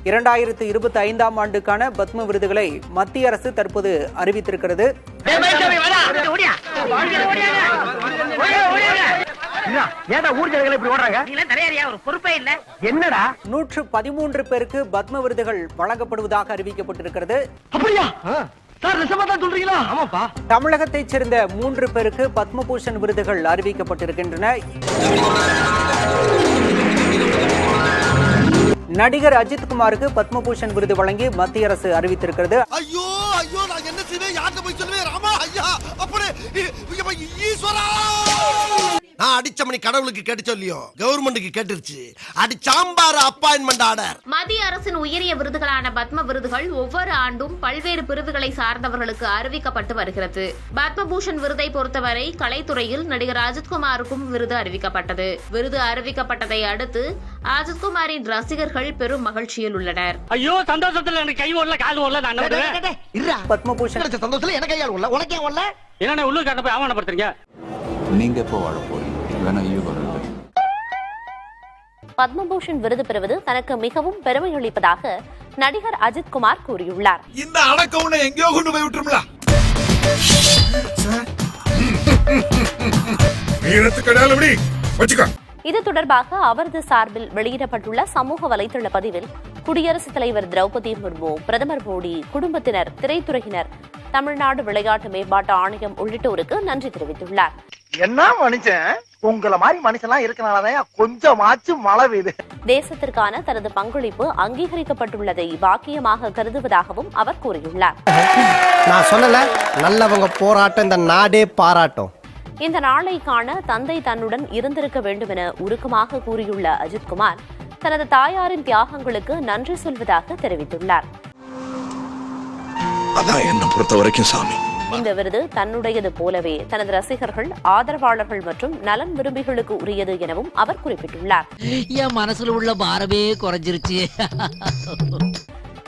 2025ஆம் ஆண்டுக்கான பத்ம விருதுகளை மத்திய அரசு தற்போது அறிவித்திருக்கிறது. ஏடா ஊர் ஜனங்கள் இப்படி ஓடுறாங்க? நீங்க தலையறியா ஒரு பொறுப்பே இல்ல. என்னடா 113 பேருக்கு பத்ம விருதுகள் வழங்கப்படுவதாக அறிவிக்கப்பட்டிருக்கிறது. அப்படியா? சார் நிஜமா தான் சொல்றீங்களா? ஆமாப்பா. தமிழகத்தைச் சேர்ந்த 3 பேருக்கு பத்மபூஷன் விருதுகள் அறிவிக்கப்பட்டிருக்கின்றன. நடிகர் அஜித்குமாருக்கு பத்மபூஷன் விருது வழங்கி மத்திய அரசு அறிவித்திருக்கிறது. ஐயோ ஐயோ நான் என்ன செய்வேன்? யார்கிட்ட போய் சொல்லுவேன்? ராமா ஐயா அப்படி ஈஸ்வரா நான் அடிச்ச மணி கடவுளுக்கு கேட்டு சொல்லியோ கவர்மெண்ட்டுக்கு கேட்டுருச்சு. அடிச்சாம்பார் அப்பாயின்மெண்ட் ஆர்டர். மத்திய அரசின் உயரிய விருதுகளான பத்ம விருதுகள் ஒவ்வொரு ஆண்டும் பல்வேறு பிரிவுகளை சார்ந்தவர்களுக்கு அறிவிக்கப்பட்டு வருகிறது. பத்மபூஷன் விருதை பொறுத்தவரை கலைத்துறையில் நடிகர் அஜித்குமாருக்கும் விருது அறிவிக்கப்பட்டது. விருது அறிவிக்கப்பட்டதை அடுத்து அஜித்குமாரின் ரசிகர்கள் பெரும் மகிழ்ச்சியில் உள்ளனர். ஐயோ சந்தோஷத்துல எனக்கு கை ஓடல கால் ஓடல. நான் பத்மபூஷன் சந்தோஷத்துல எனக்கு கையால் ஓடல உனக்கே ஓடல. என்ன உள்ளூர் காட்ட போய் அவமானப்படுத்துறீங்க? நீங்க எப்போ வாழ போறீங்க? பத்மபூஷன் விருது பெறுவது தனக்கு மிகவும் பெருமை அளிப்பதாக நடிகர் அஜித்குமார் கூறியுள்ளார். இந்த அடக்கவுன எங்கேயோ கொண்டு போய் விட்டுருங்களா? இது தொடர்பாக அவரது சார்பில் வெளியிடப்பட்டுள்ள சமூக வலைதள பதிவில் குடியரசுத் தலைவர் திரௌபதி முர்மு, பிரதமர் மோடி, குடும்பத்தினர், திரைத்துறையினர், தமிழ்நாடு விளையாட்டு மேம்பாட்டு ஆணையம் உள்ளிட்டோருக்கு நன்றி தெரிவித்துள்ளார். என்ன மனுஷன் உங்களை மாதிரி மனுஷன்லாம் இருக்கனாலதான் கொஞ்சமாச்சும் மழை பெய்யுது. தேசத்திற்கான தனது பங்களிப்பு அங்கீகரிக்கப்பட்டுள்ளதை பாக்கியமாக கருதுவதாகவும் அவர் கூறியுள்ளார். நான் சொல்லல, நல்லவங்க போராட்டம் இந்த நாடே பாராட்டும். இந்த நாளை காண தந்தை தன்னுடன் இருந்திருக்க வேண்டும் என உருக்கமாக கூறியுள்ள அஜித்குமார் தனது தாயாரின் தியாகங்களுக்கு நன்றி சொல்வதாக தெரிவித்துள்ளார். இந்த விருது தன்னுடையது போலவே தனது ரசிகர்கள், ஆதரவாளர்கள் மற்றும் நலன் விரும்பிகளுக்கு உரியது எனவும் அவர் குறிப்பிட்டுள்ளார். என் மனசுல உள்ள பாரமே குறைஞ்சிருச்சு.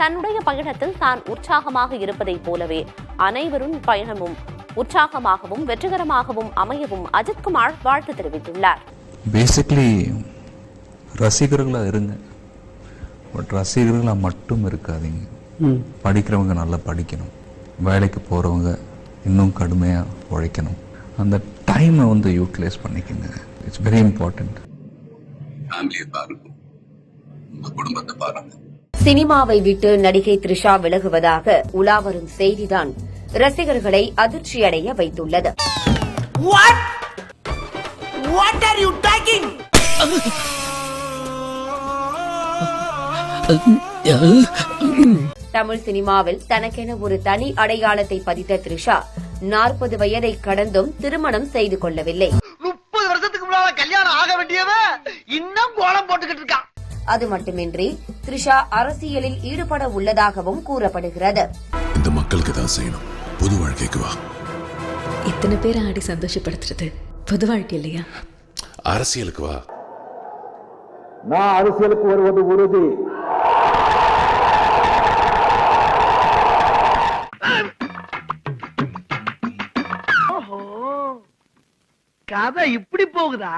தன்னுடைய பயணத்தில் தான் உற்சாகமாக இருப்பதை போலவே அனைவரும் பயணமும் உற்சாகமாகவும் வெற்றிகரமாகவும் அமையவும் அஜித்குமார் வாழ்த்து தெரிவித்துள்ளார். பேசிக்கலி ரசிகர்களா இருங்க, பட் ரசிகர்களா மட்டும் இருக்காதீங்க. படிக்கிறவங்க நல்லா படிக்கணும், வேலைக்கு போறவங்க இன்னும் கடுமையா உழைக்கணும். அந்த டைமை வந்து யூட்டிலைஸ் பண்ணிக்கங்க. It's very important. குடும்பத்தை பாருங்க. சினிமாவை விட்டு நடிகை த்ரிஷா விலகுவதாக உலாவரும் செய்திதான் ரசிகர்களை அதிர்ச்சியடைய வைத்துள்ளது. தமிழ் சினிமாவில் தனக்கென ஒரு தனி அடையாளத்தை பதித்த த்ரிஷா 40 வயதை கடந்தும் திருமணம் செய்து கொள்ளவில்லை. 30 வருஷத்துக்கு முன்னால கல்யாணம் ஆக வேண்டியவ இன்னும் கோலம் போட்டுக்கிட்டு இருக்கா. அது மட்டுமின்றி த்ரிஷா அரசியலில் ஈடுபட உள்ளதாகவும் கூறப்படுகிறது. இந்த மக்களுக்கு தான் செய்யணும், பொது வாழ்க்கைக்கு வா. இத்தனை பேர் ஆடி சந்தோஷப்படுத்துறது பொது வாழ்க்கை இல்லையா? அரசியலுக்கு வா. நான் அரசியலுக்கு வருவது உறுதி. கதை இப்படி போகுதா?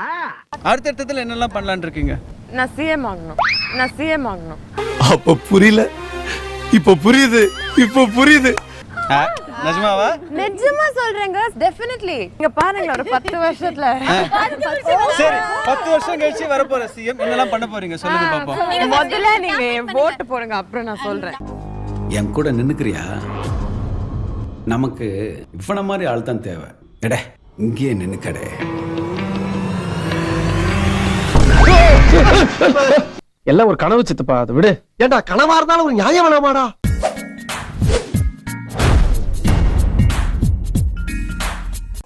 அடுத்தடுத்ததுல என்னெல்லாம் பண்ணலாம்னு இருக்கீங்க? நான் சிஎம் ஆகணும். அப்ப புரியல, இப்ப புரியுது, இப்ப புரியுது. நிஜமாவா? நிஜமா சொல்றேங்க, டெஃபினெட்லி. இங்க பாருங்க, ஒரு 10 வருஷத்துல. சரி, 10 வருஷம் கழிச்சு வர போற சிஎம் என்னெல்லாம் பண்ண போறீங்க சொல்லுங்க பாப்போம். முதல்ல நீங்க ஓட்டு போடுங்க, அப்புறம் நான் சொல்றேன். என் கூட நின்னுக்கிறியா? நமக்கு இவன மாதிரி ஆள் தான் தேவை. எடே இங்கேயே நின்னுக்கடே. எல்லாம் ஒரு கனவு சித்தப்பா, அதை விடு. ஏண்டா கனவா இருந்தாலும் ஒரு நியாயம் வேணாமாடா?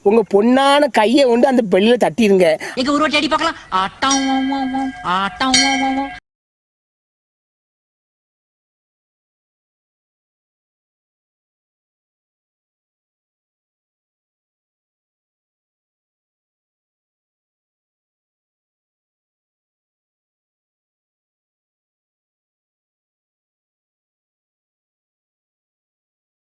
உங்க பொண்ணான கையை கொண்டு அந்த பெல்லில தட்டிருங்க. எங்க ஒரு வாட்டி அடி பார்க்கலாம். ஆட்டம்